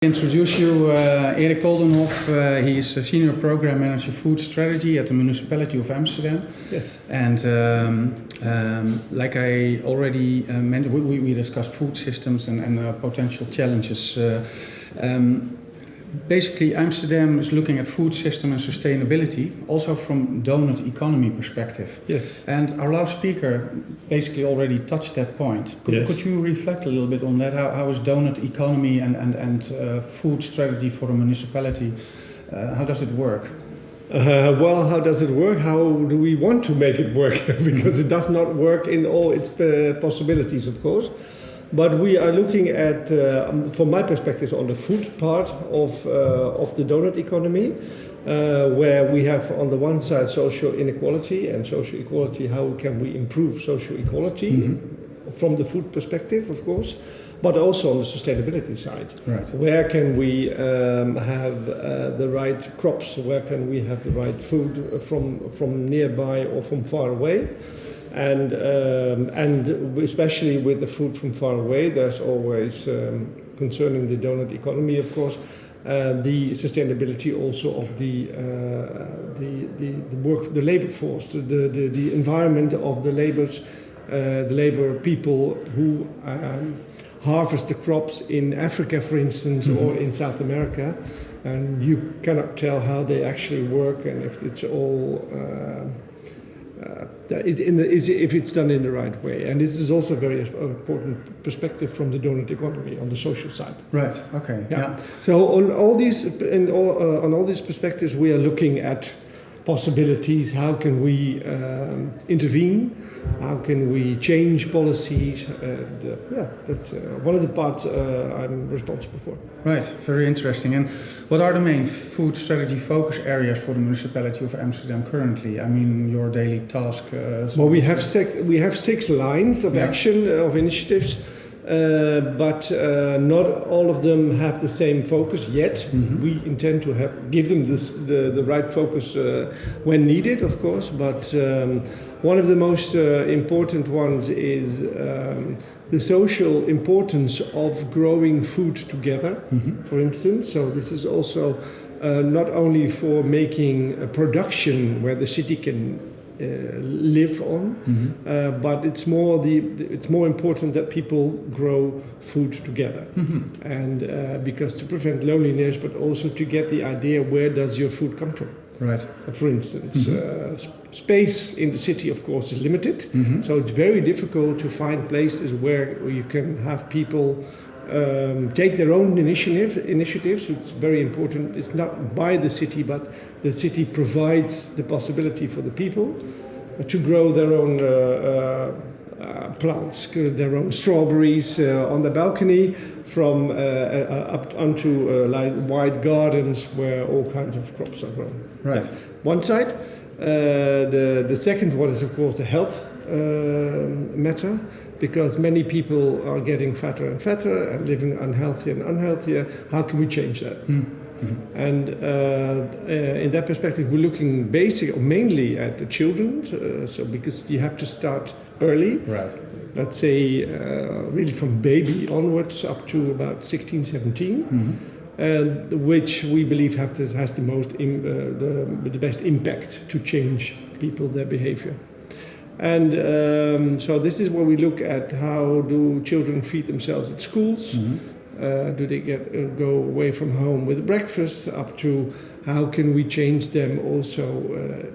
Introduce you, Erik Koldenhof. He is a Senior Program Manager Food Strategy at the Municipality of Amsterdam. Yes. And like I already mentioned, we discussed food systems and potential challenges. Basically, Amsterdam is looking at food system and sustainability, also from donut economy perspective. Yes. And our last speaker basically already touched that point. Could you reflect a little bit on that? How is donut economy and food strategy for a municipality? How does it work? Well, how does it work? How do we want to make it work? Because it does not work in all its possibilities, of course. But we are looking at, from my perspective, on the food part of the donut economy, where we have on the one side social inequality and social equality. How can we improve social equality from the food perspective, of course, but also on the sustainability side. Right. Where can we have the right crops? Where can we have the right food from nearby or from far away? And especially with the food from far away, there's always, concerning the donut economy, of course, the sustainability also of the work, the labor force, the environment of the labor people who harvest the crops in Africa, for instance, or in South America, and you cannot tell how they actually work and if it's all. If it's done in the right way, and this is also a very important perspective from the donut economy on the social side. Right. Okay. Yeah. So on all these perspectives, we are looking at possibilities. How can we intervene? How can we change policies? That's one of the parts I'm responsible for. Right, very interesting. And what are the main food strategy focus areas for the municipality of Amsterdam currently? I mean, your daily task. Well, we have 6 lines of action of initiatives. But not all of them have the same focus yet. We intend to give them the right focus when needed, of course. But one of the most important ones is the social importance of growing food together, for instance. So this is also not only for making a production where the city can live on, but it's more important that people grow food together, and because to prevent loneliness, but also to get the idea where does your food come from. Right. For instance, space in the city, of course, is limited, so it's very difficult to find places where you can have people take their own initiatives. It's very important. It's not by the city, but the city provides the possibility for the people to grow their own plants, their own strawberries on the balcony, from up onto like wide gardens where all kinds of crops are grown. Right. One side. The second one is, of course, the health matter, because many people are getting fatter and fatter and living unhealthier and unhealthier. How can we change that? And in that perspective, we're looking mainly at the children, so because you have to start early. Right. Let's say really from baby onwards up to about 16, 17. Which we believe has the most the best impact to change people, their behavior. And so this is where we look at how do children feed themselves at schools. Do they go away from home with breakfast, up to how can we change them also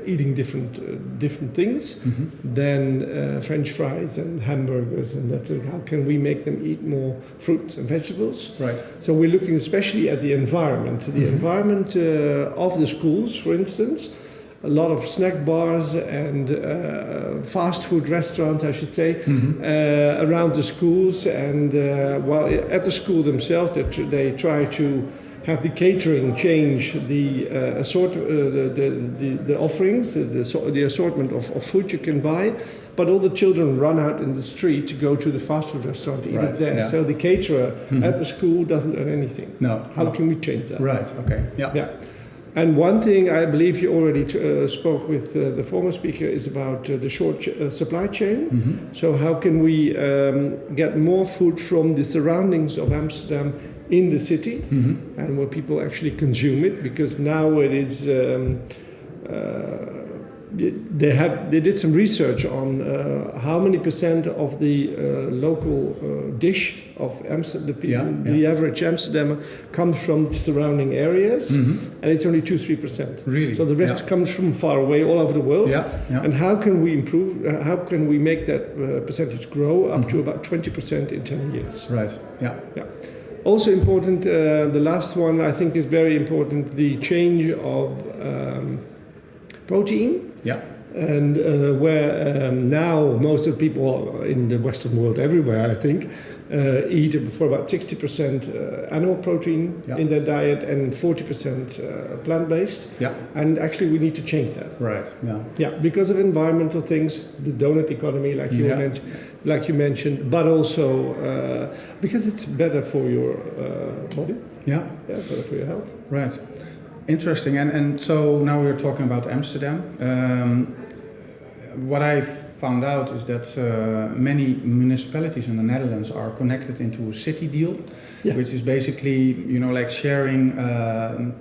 eating different things than French fries and hamburgers, and how can we make them eat more fruits and vegetables. Right. So we're looking especially at the environment, environment of the schools, for instance. A lot of snack bars and fast food restaurants, I should say, around the schools. And while at the school themselves, they try to have the catering change the offerings, the assortment of food you can buy. But all the children run out in the street to go to the fast food restaurant to eat it there. Yeah. So the caterer at the school doesn't earn anything. No. How can we change that? Right. Okay. Yeah. And one thing I believe you already spoke with the former speaker is about the short supply chain. So how can we get more food from the surroundings of Amsterdam in the city and where people actually consume it, because now it is they did some research on how many percent of the local dish of Amsterdam, the average Amsterdammer comes from the surrounding areas, and it's only 2-3%. Really? So the rest comes from far away, all over the world. And how can we improve? How can we make that percentage grow up to about 20% in 10 years? Right. Yeah. Also important. The last one I think is very important. The change of protein. Yeah. And where now most of the people in the Western world, everywhere I think, eat for about 60% animal protein in their diet and 40% plant-based. Yeah. And actually we need to change that. Right. Yeah. Yeah, because of environmental things, the donut economy, like you mentioned, but also because it's better for your body. Yeah. Yeah, better for your health. Right. Interesting. And so now we're talking about Amsterdam. What I found out is that many municipalities in the Netherlands are connected into a city deal, which is basically, like sharing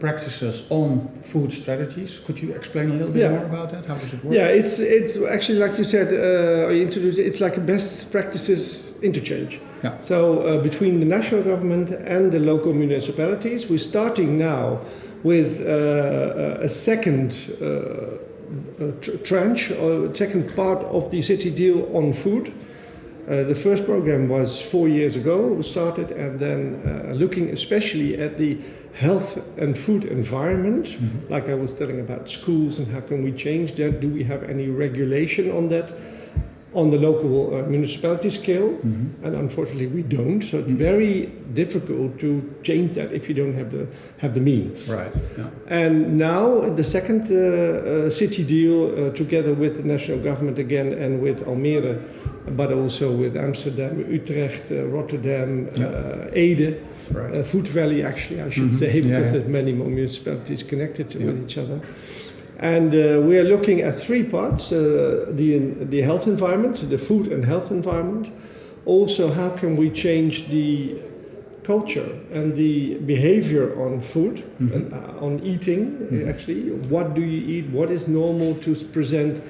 practices on food strategies. Could you explain a little bit more about that? How does it work? Yeah, it's actually, like you said, you introduced, it's like a best practices interchange. Yeah. So between the national government and the local municipalities, we're starting now with a second tranche or second part of the city deal on food. The first program was 4 years ago, we started, and then looking especially at the health and food environment, like I was telling about schools and how can we change that, do we have any regulation on that? On the local municipality scale, and unfortunately we don't. So it's very difficult to change that if you don't have the means. Right. Yeah. And now the second city deal, together with the national government again, and with Almere, but also with Amsterdam, Utrecht, Rotterdam, Ede, Food Valley, actually I should say, because there's many more municipalities connected with each other. And we are looking at three parts, the health environment, the food and health environment. Also, how can we change the culture and the behavior on food, and, on eating, actually. What do you eat? What is normal to present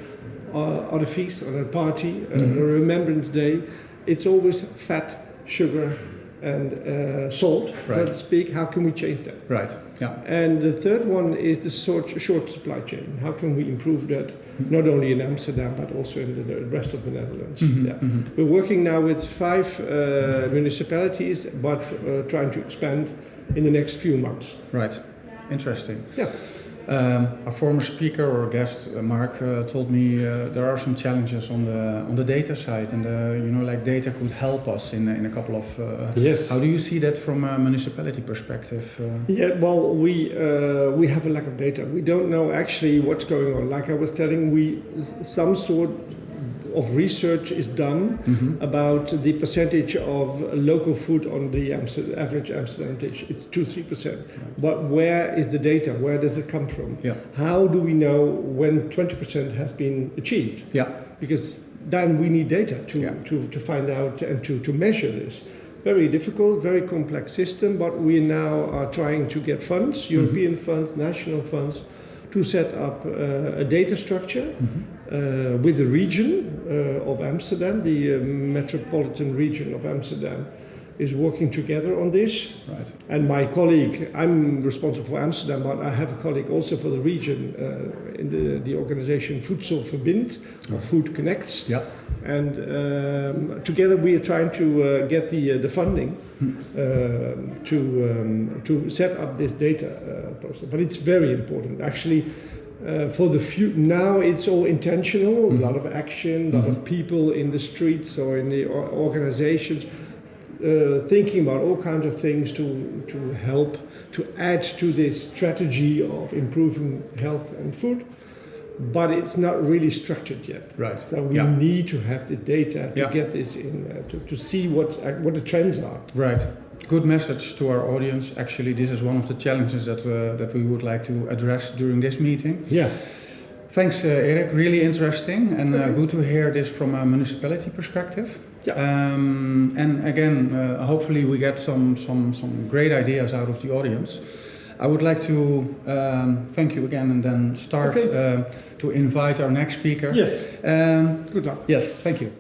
at a feast, on a party, a Remembrance Day? It's always fat, sugar, and salt, so to speak. How can we change that? Right. Yeah. And the third one is the short supply chain. How can we improve that, not only in Amsterdam but also in the rest of the Netherlands? We're working now with 5 municipalities, but trying to expand in the next few months. Right. Interesting. Yeah. A former speaker or guest, Mark, told me there are some challenges on the data side, and like data could help us in a couple of. Yes. How do you see that from a municipality perspective? Yeah, well, we have a lack of data. We don't know actually what's going on. Like I was telling, some sort of research is done about the percentage of local food on the average Amsterdam dish. It's 2-3%. But where is the data? Where does it come from? Yeah. How do we know when 20% has been achieved? Yeah. Because then we need data to find out and to measure this. Very difficult, very complex system, but we now are trying to get funds, European funds, national funds, to set up a data structure with the region of Amsterdam. The metropolitan region of Amsterdam is working together on this. Right. And my colleague, I'm responsible for Amsterdam, but I have a colleague also for the region in the organization Voedsel Verbindt, or Food Connects. Yeah. And together we are trying to get the funding to set up this data process. But it's very important. Actually, for the now it's all intentional, a lot of action, a lot of people in the streets or in the organizations thinking about all kinds of things to help, to add to this strategy of improving health and food. But it's not really structured yet. Right. So we need to have the data to get this in, to see what the trends are. Right. Good message to our audience. Actually, this is one of the challenges that we would like to address during this meeting. Yeah. Thanks, Erik. Really interesting and good to hear this from a municipality perspective. And again, hopefully we get some great ideas out of the audience. I would like to thank you again and then start to invite our next speaker. Yes. Good luck. Yes, thank you.